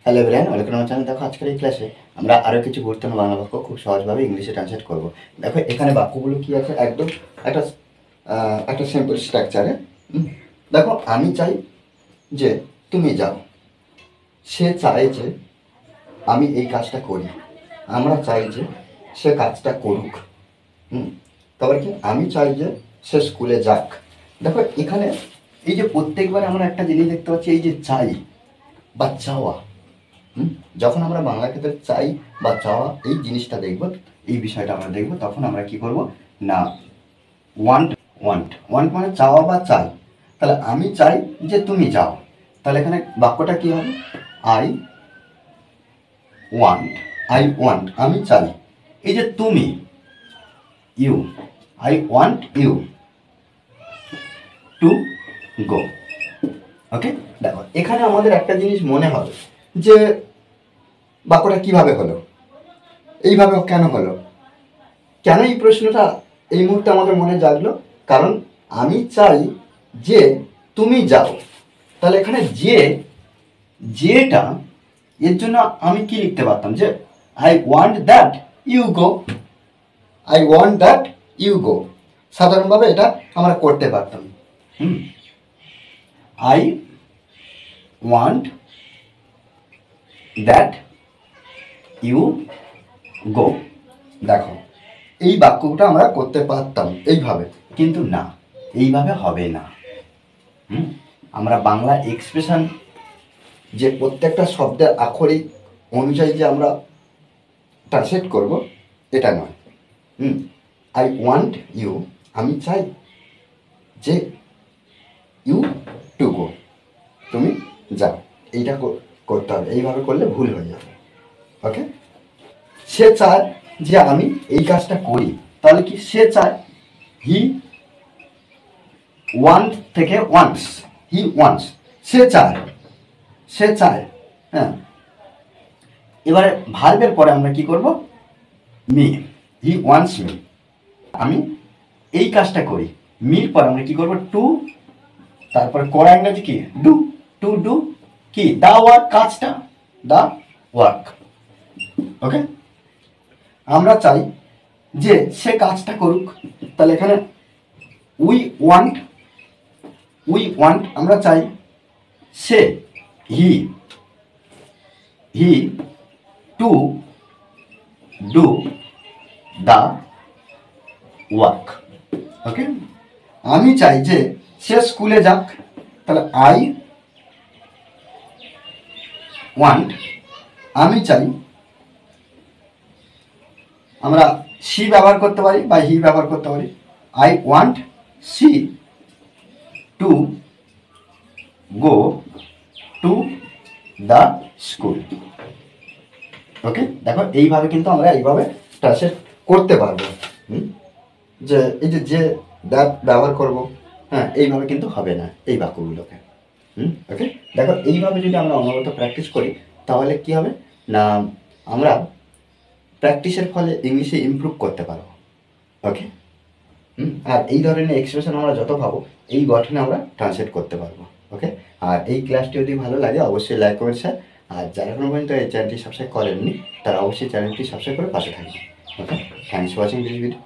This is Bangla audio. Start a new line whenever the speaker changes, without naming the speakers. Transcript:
হ্যালো এভরিওয়ান, ওয়েলকাম আমার চ্যানেল। দেখো আজকের এই ক্লাসে আমরা আরও কিছু গুরুত্বপূর্ণ বাংলা বাক্য খুব সহজভাবে ইংলিশে ট্রান্সলেট করব। দেখো এখানে বাক্যগুলো কি আছে, একদম একটা একটা সিম্পল স্ট্রাকচারে। দেখো আমি চাই যে তুমি যাও, সে চায় যে আমি এই কাজটা করি, আমরা চাই যে সে কাজটা করুক। তারপর কি, আমি চাই যে সে স্কুলে যাক। দেখো এখানে এই যে প্রত্যেকবার আমরা একটা জিনিস দেখতে পাচ্ছি, এই যে চাই বা চাওয়া। যখন আমরা বাংলা ক্ষেত্রে চাই বা চাওয়া এই জিনিসটা দেখব, এই বিষয়টা আমরা দেখব, তখন আমরা কি করব না ওয়ান্ট ওয়ান্ট ওয়ান্ট মানে চাওয়া বা চাই। তাহলে আমি চাই যে তুমি যাও, তাহলে এখানে বাক্যটা কি হবে, আই ওয়ান্ট। আই ওয়ান্ট আমি চাই, এই যে তুমি, you, I want you to go. Okay, দেখো এখানে আমাদের একটা জিনিস মনে হবে যে বাক্যটা কিভাবে হলো, এইভাবে কেন হলো, কেন এই প্রশ্নটা এই মুহূর্তে আমাদের মনে জাগলো, কারণ আমি চাই যে তুমি যাও। তাহলে এখানে যে যেটা, এর জন্য আমি কি লিখতে পারতাম, যে I want that you go. I want that you go, সাধারণভাবে এটা আমরা করতে পারতাম। I want that you go. দেখো এই বাক্যটা আমরা করতে পারতাম এইভাবে, কিন্তু না, এইভাবে হবে না। আমরা বাংলা এক্সপ্রেশন যে প্রত্যেকটা শব্দের আক্ষরিক অনুযায়ী যে আমরা ট্রান্সলেট করব, এটা নয়। আই ওয়ান্ট ইউ, আমি চাই যে ইউ টু গো, তুমি যাও, এইটা করতে হবে। এইভাবে করলে ভুল হয়ে যাবে। ওকে, সে চায় যে আমি এই কাজটা করি, তাহলে কি সে চায়, হি ওয়ান্ট থেকে ওয়ান্টস, হি ওয়ান্টস, সে চায়, সে চায়। হ্যাঁ, এবারে ভার্বের পরে আমরা কি করব, মি, হি ওয়ান্টস মি, আমি এই কাজটা করি। মির পরে আমরা কি করব, টু, তারপরে করা ইংরেজি কি, ডু, টু ডু কি, দা ওয়ার্ক, কাজটা, দা ওয়ার্ক। ওকে, আমরা চাই যে সে কাজটা করুক, তাহলে এখানে উই ওয়ান্ট, উই ওয়ান্ট আমরা চাই সে, হি, হি টু ডু দা ওয়ার্ক। ওকে, আমি চাই যে সে স্কুলে যাক, তাহলে আই ওয়ান্ট, আমি চাই, আমরা সি ব্যবহার করতে পারি বা হি ব্যবহার করতে পারি। I want see to go to the school. Okay, দেখো এইভাবে কিন্তু আমরা এইভাবে ট্রান্সলেট করতে পারবো। যে এই যে দ্যাট ব্যবহার করব, হ্যাঁ, এইভাবে কিন্তু হবে না এই বাক্যগুলোকে। ওকে, দেখো এইভাবে যদি আমরা অনবরত প্র্যাকটিস করি, তাহলে কি হবে না, আমরা প্র্যাকটিসের ফলে ইংলিশে ইমপ্রুভ করতে পারবো। ওকে, আর এই ধরনের এক্সপ্রেশন আমরা যত পাবো, এই গঠনে আমরা ট্রান্সলেট করতে পারবো। ওকে, আর এই ক্লাসটি যদি ভালো লাগে অবশ্যই লাইক করবেন স্যার, আর যারা এখনো পর্যন্ত এই চ্যানেলটি সাবস্ক্রাইব করেননি তারা অবশ্যই চ্যানেলটি সাবস্ক্রাইব করে পাশে থাকবেন। Okay, thanks for watching this video.